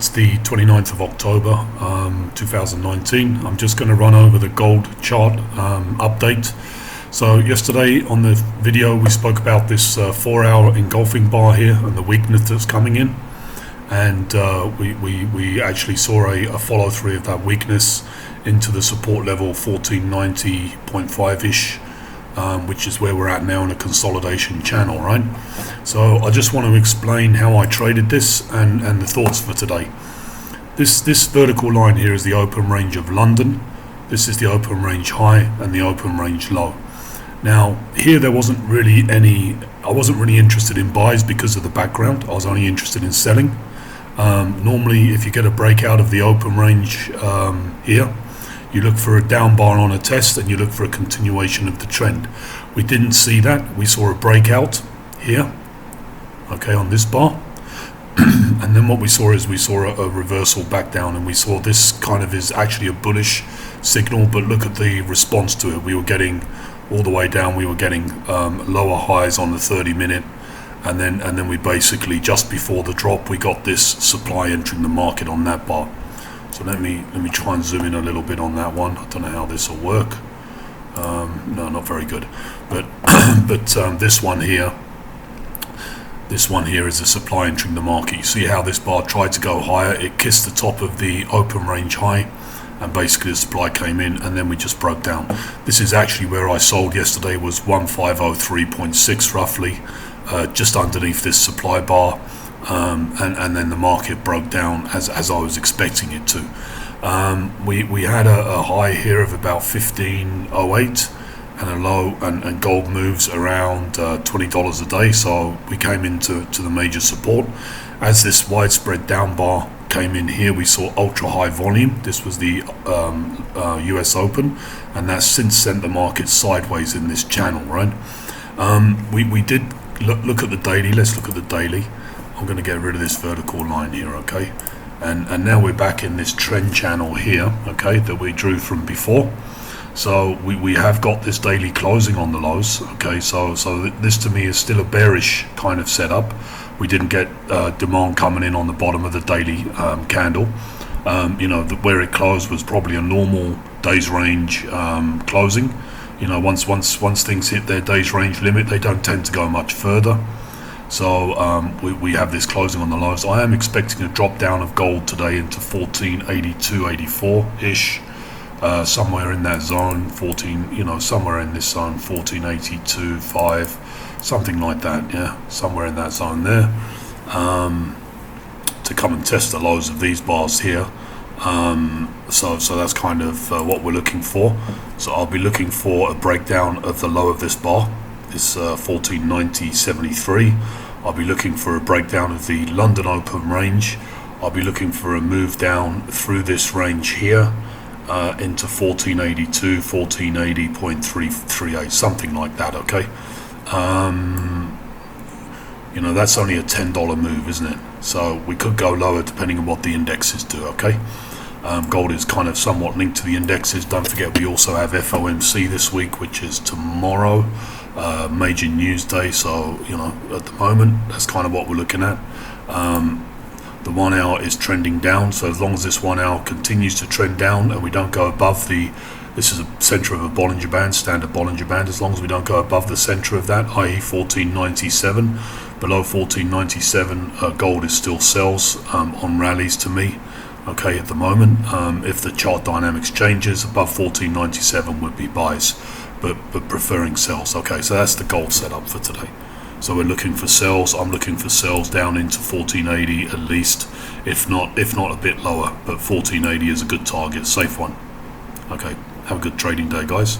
It's the 29th of October 2019. I'm just going to run over the gold chart update. So yesterday on the video we spoke about this 4-hour engulfing bar here and the weakness that's coming in, and we actually saw a follow through of that weakness into the support level 1490.5 ish, which is where we're at now in a consolidation channel, right? So I just want to explain how I traded this and the thoughts for today. This vertical line here is the open range of London. This is the open range high and the open range low. Now here there wasn't really I wasn't really interested in buys because of the background. I was only interested in selling. Normally if you get a breakout of the open range here, you look for a down bar on a test and you look for a continuation of the trend. We didn't see that. We saw a breakout here, okay, on this bar. And then what we saw is a reversal back down, and we saw this kind of is actually a bullish signal, but look at the response to it. We were getting all the way down, we were getting lower highs on the 30-minute, and then we basically, just before the drop, we got this supply entering the market on that bar. So let me try and zoom in a little bit on that one. I don't know how this will work. No, not very good. But this one here is a supply entering the market. You see how this bar tried to go higher? It kissed the top of the open range high, and basically the supply came in, and then we just broke down. This is actually where I sold yesterday, was 1503.6 roughly, just underneath this supply bar. And then the market broke down as I was expecting it to. We had a high here of about 1508 and a low, and gold moves around $20 a day, so we came into the major support. As this widespread down bar came in here, we saw ultra high volume. This was the US Open, and that's since sent the market sideways in this channel, right? We did look at the daily. Let's look at the daily. I'm going to get rid of this vertical line here, okay? And now we're back in this trend channel here, okay, that we drew from before. So we have got this daily closing on the lows, okay? So this to me is still a bearish kind of setup. We didn't get demand coming in on the bottom of the daily candle. Where it closed was probably a normal days range closing. Once things hit their days range limit, they don't tend to go much further. So we have this closing on the lows. I am expecting a drop down of gold today into 1482.84 ish, somewhere in that zone. Somewhere in this zone, 1482.5, something like that. Yeah, somewhere in that zone there, to come and test the lows of these bars here. So that's kind of what we're looking for. So I'll be looking for a breakdown of the low of this bar. This 1490.73. I'll be looking for a breakdown of the London open range. I'll be looking for a move down through this range here into 1482, 1480.338, something like that, okay? That's only a $10 move, isn't it? So we could go lower depending on what the indexes do, okay? Gold is kind of somewhat linked to the indexes. Don't forget we also have FOMC this week, which is tomorrow. Major news day, so at the moment that's kind of what we're looking at. The 1 hour is trending down, so as long as this 1 hour continues to trend down and we don't go above this is a center of a Bollinger Band, standard Bollinger Band, as long as we don't go above the center of that, i.e. 1497, below 1497, gold is still sells on rallies to me, okay, at the moment. If the chart dynamics changes, above 1497 would be buys, but preferring sells. Okay, so that's the gold setup for today. So we're looking for sells. I'm looking for sells down into 1480 at least, if not a bit lower, but 1480 is a good target, safe one. Okay, have a good trading day, guys.